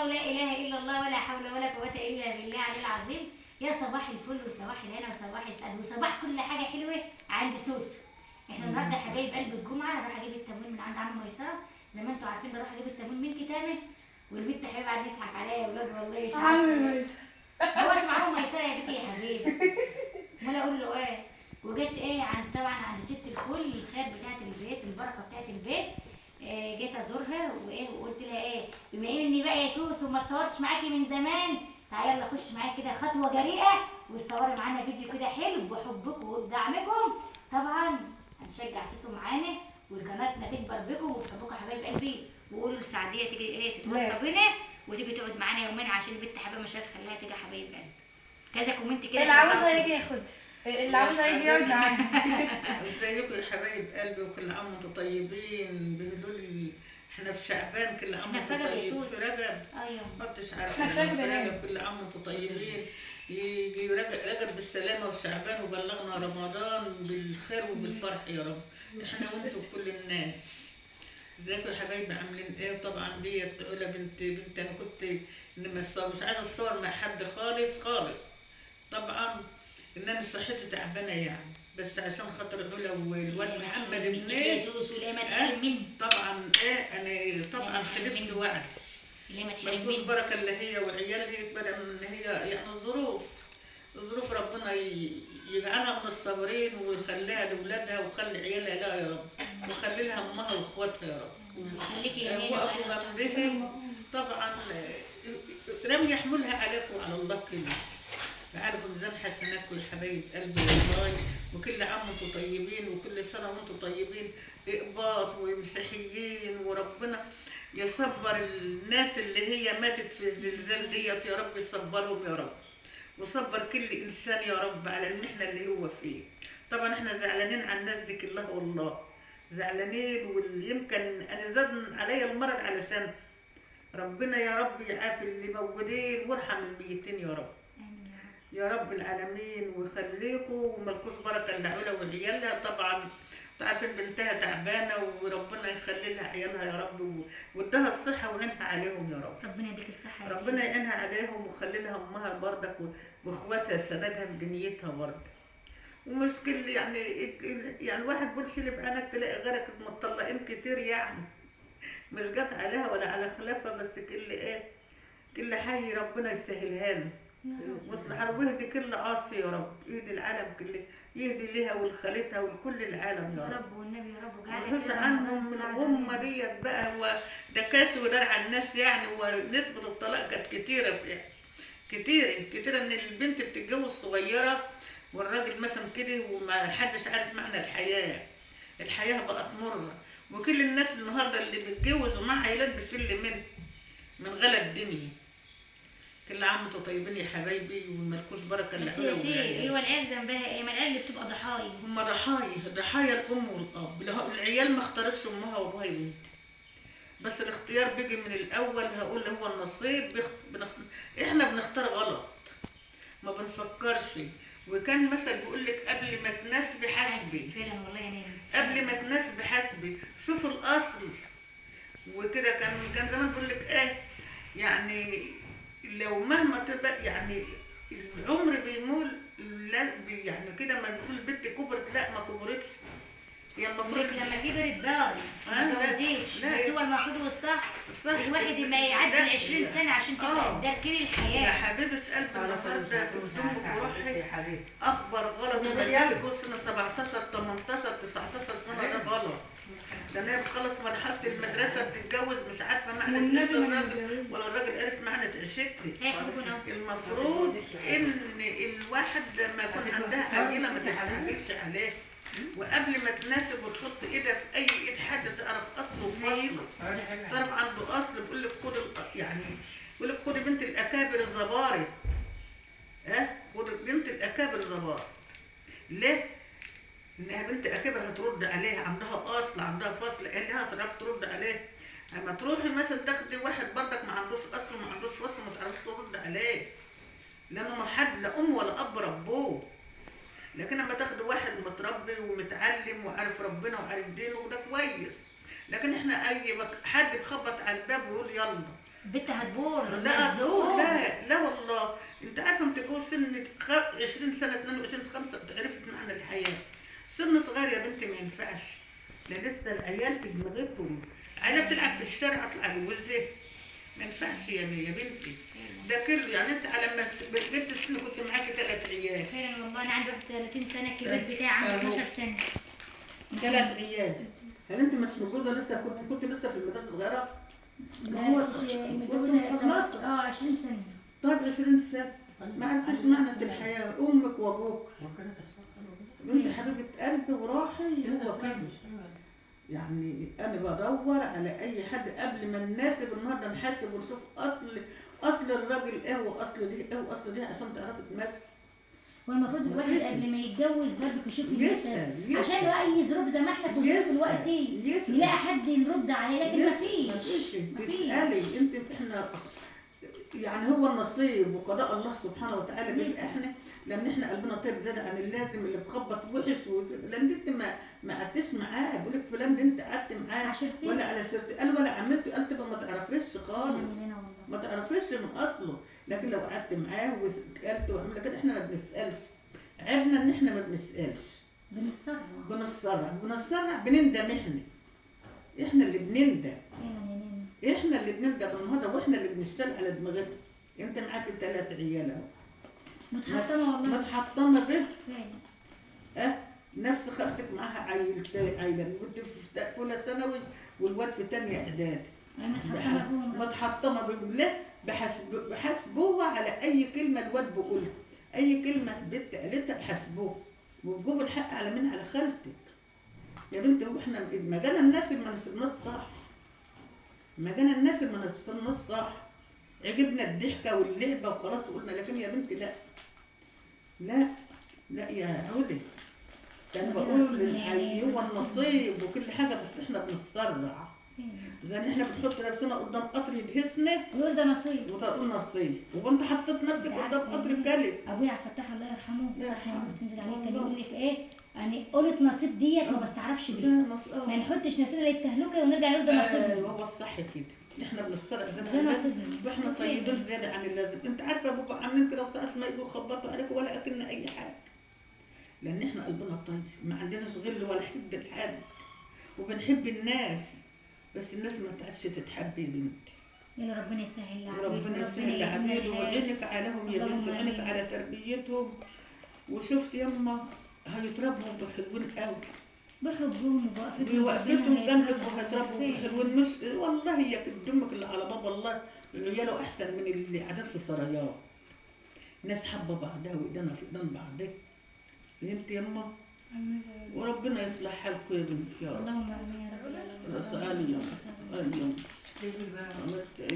الله ولا اله الا الله ولا حول ولا قوه الا بالله العلي العظيم. يا صباح الفل وصباح الهنا وصباح السعد وصباح كل حاجه حلوه عند سوسو. احنا النهارده حبايب قلب الجمعه هروح اجيب التموين من عند عم ميسره. زي ما انتم عارفين بروح اجيب التموين من كتامه، والبنت حبيبه قاعده تضحك عليا يا اولاد والله مش عارفه عم ميسر هو اسمه عم ميسره يا بنتي يا حبيبه. امال اقول له ايه؟ وجيت ايه عند طبعا عند ست الكل الخير بتاعت البيت البركه بتاعت البيت. جيت ازورها وايه وقلت لها ايه بما اني بقى يا سوسو ما اتصورتش معاكي من زمان، تعالي يلا خش معايا كده خطوه جريئه واتصوري معانا فيديو كده حلو بحبكم وبدعمكم. طبعا هنشجع سوسو معانا وقناتنا تكبر بكم وبحبكم يا حبايب قلبي. وقولوا لسعديه تيجي ايه تتوصى بينا وتيجي تقعد معانا يومين عشان البنت حبيبه مش هتخليها تيجي حبايب قلبي. كذا كومنت كده اللي عاوزها يجي ياخد، اللي عاوزها يجي يقعد معانا. ازيكم يا حبايب قلبي وكل عام وانتم طيبين. بيقولوا لي احنا في شعبان كل عام احنا في وانتم رجب يا طيبين. سوسو. في رجب ايوه ما انتش عارفه احنا في رجب يا رجب كل عام وانتم طيبين. يجي رجب بالسلامه وشعبان وبلغنا رمضان بالخير وبالفرح يا رب احنا وانتم وكل الناس. ازيكم يا حبايبي عاملين ايه؟ طبعا ديت علا بنت انا كنت مش عايزه اتصور مع حد خالص خالص. طبعا ان انا صحتي تعبانه يعني، بس عشان خاطر علا والواد محمد ابني. سوسو ليه ما تحرم مني؟ طبعا ايه انا طبعا خلفت وعد ليه ما تحرم ملكوش مني؟ بركه اللي هي وعيالها يتبرع من ان هي يعني الظروف ربنا يجعلها من الصابرين ويخليها لاولادها ويخلي عيالها لها يا رب ويخلي لها امها واخواتها يا رب. خليكي يا نينا وقفوا جنبهم طبعا. رمي يحملها عليكم وعلى الله كله. عارفوا ميزان حسناتكم يا حبايب قلبي والله. وكل عام وانتم طيبين وكل سنه وانتم طيبين. اقباط ومسيحيين وربنا يصبر الناس اللي هي ماتت في الزلزال ديت يا رب يصبرهم يا رب. وصبر كل انسان يا رب على المحنه اللي هو فيه. طبعا احنا زعلانين على الناس دي كلها والله زعلانين. واللي يمكن انا زاد عليا المرض علشان ربنا يا رب يعافي اللي موجودين وارحم الميتين يا رب يا رب العالمين. ويخليكم وملكوش بركه الا علا وعيالها. طبعا تعرفين بنتها تعبانه وربنا يخلي لها عيالها يا رب وادها الصحه ويعينها عليهم يا رب. ربنا يديك الصحه يا ربنا يعينها عليهم ويخلي لها امها بردك واخواتها سندها في دنيتها برضه. ومش كل يعني واحد بيقول شيل بعينك تلاقي غيرك متطلقين كتير يعني. مش جت عليها ولا على خلافها بس كل حي ربنا يسهلها له واصلح ويهدي كل عاصي يا رب. يهدي العالم كله يهدي ليها ولخالتها ولكل العالم يا رب. والنبي يا رب مفيش عنهم من الغمه ديت بقى. هو ده كاس ودرع الناس يعني. ونسبه الطلاق كانت كتيره فيها كتيره ان البنت بتتجوز صغيره والراجل مثلا كده وما حدش عارف معنى الحياه بقت مره. وكل الناس النهارده اللي بتتجوز ومع عيالات بتفل من غلا الدنيا. كل عام وانتم طيبين يا حبايبي وملكوش بركه الا بس يا سيدي هو العيال ذنبها ايه؟ ما العيال اللي بتبقى ضحايا هم ضحايا الام والاب. العيال ما اختارتش امها وابوها يا بنتي، بس الاختيار بيجي من الاول. هقول هو النصيب احنا بنختار غلط ما بنفكرش. وكان مثل بيقول لك قبل ما تناسبي حاسبي. فعلا والله يا نانا قبل ما تناسبي حاسبي شوف الاصل. وكده كان زمان بيقول لك ايه يعني لو مهما تبقى يعني العمر بيمول لا يعني كده ما نقول البنت كبرت لا ما كبرتش. هي المفروض لما كبرت بقى ما اتجوزتش. بس هو المفروض والصح الواحد ما يعدي ال 20 سنه عشان تبقى ده كل الحياه. يا حبيبه قلبي النهارده كنت بروحي اخبر غلط ان تجوز سنه 17 18 19 سنه ده غلط. ده انا بتخلص مرحله المدرسه بتتجوز مش عارفه معنى عيشه الراجل ولا الراجل عرف معنى عيشتها. المفروض ان الواحد لما يكون عندها عيله ما تستعجلش عليه. وقبل ما تناسب وتحط ايدها في اي ايد حد تعرف اصله وفصله. تعرف عنده اصل. بيقول لك بيقول لك خدي بنت الاكابر الزباري. خدي بنت الاكابر زباري. ليه؟ انها بنت اكابر هترد عليها عندها اصل عندها فصل. اهلها هتعرف ترد عليه. اما تروحي مثلا تاخدي واحد بردك ما عندوش اصل وما عندوش فصل ما تعرفش ترد عليه لانه ما حد لا ام ولا اب ربوه. لكن لما تاخد واحد متربي ومتعلم وعارف ربنا وعارف دينه وده كويس. لكن احنا اي حد بخبط على الباب ويقول يلا البت هتبور لا الزقوم. لا والله. انت عارفه متجوز سن 20 سنه 22 5 عرفت معنى الحياه. سن صغير يا بنتي ما ينفعش. لا لسه العيال في دماغتهم، عيال بتلعب في الشارع اطلع جوزها. ما ينفعش يا بنتي. ده كله يعني انت على ما جبت السن كنت معاكي 3 عيال. فعلا والله انا عندي 31 سنه، الكبير بتاعي عنده 12 سنه. 3 عيال. هل انت مش متجوزه لسه؟ كنت لسه في المدرسه صغيره؟ لا هو كنت كنت متجوزه مخلصة. 20 سنه. طيب 20 سنه ما عرفتش معنى الحياه. امك وابوك انت حبيبه قلبي وراحي. هو كده يعني. انا بدور على اي حد قبل ما نناسب النهارده نحاسب ونشوف اصل الراجل ايه واصل دي ايه واصل دي عشان تعرفي تمشي. هو المفروض الواحد مفيش. قبل ما يتجوز برضه يشوف الناس يسأل عشان لو اي ظروف زي ما احنا كنا في الوقت يلاقي حد يرد عليه، لكن مفيش. تسألي انت. احنا يعني هو النصيب وقضاء الله سبحانه وتعالى بيبقى احنا، لان احنا قلبنا طيب زاد عن اللازم. اللي بخبط وحش لان انت ما قعدتش معاه. بقول لك فلان ده انت قعدت معاه عشرتين. ولا على شرط قال ولا عملت قال تبقى ما تعرفيش خالص، ما تعرفيش من اصله. لكن لو قعدت معاه وسالت وعملت كده احنا ما بنسالش. عيبنا ان احنا ما بنسالش، بنسرع بنندم. احنا اللي بنندم. احنا اللي بنندم النهارده واحنا اللي بنشتغل على دماغتنا. انت معاك 3 عيال اهو متحطمه والله. متحطمه به. نفس خالتك معاها عيلة كنت في اولى ثانوي والواد في ثانيه اعدادي. متحطمه بهم. ليه؟ بحاسبوها على اي كلمه الواد بيقولها. اي كلمه البت قالتها بحاسبوها وبجيبوا الحق على مين؟ على خالتك يا بنتي. هو احنا ما جانا الناس ما نسيبناش صح. ما جانا الناس ما نسيبناش صح. عجبنا الضحكه واللعبه وخلاص وقلنا. لكن يا بنتي لا يا عودي. كان بقول للحي هو النصيب وكل حاجه، بس احنا بنتسرع. زي ان احنا بنحط نفسنا قدام قطر يدهسنا ويقول ده نصيب وتقول نصيب. وانت حطيت نفسك قدام قطر كلب. ابويا عبد الفتاح الله يرحمه تنزل عليه كان يقول لك ايه يعني قولة نصيب ديت ما بستعرفش بيه. ما نحطش نفسنا للتهلكه ونرجع نقول ده نصيب. ايوه هو الصح كده. احنا بنتسرع زياده عن اللازم واحنا طيبين زياده عن اللازم. انت عارفه ابوك عاملين كده وساعات ما يجوا يخبطوا عليك ولا اكن اي حاجه. لان احنا قلبنا طيب ما عندناش غل ولا حد لحد وبنحب الناس. بس الناس ما تعرفش تتحب يا بنتي. يلا ربنا يسهل لعبيد. ربنا يسهل لعبيد ويعينك عليهم يا بنتي ويعينك على تربيتهم. وشفت يما هيتربوا حلوين قوي. بحبهم ووقفتهم جنبك وهيتربوا حلوين. مش والله هي امك اللي على باب الله عياله احسن من اللي قاعدين في سرايات. ناس حابه بعضها وايدينا في ايدين بعضها. فهمت يما؟ وربنا يصلح حالكم يا بنتي يا رب. اللهم امين يا رب العالمين. اسالي يا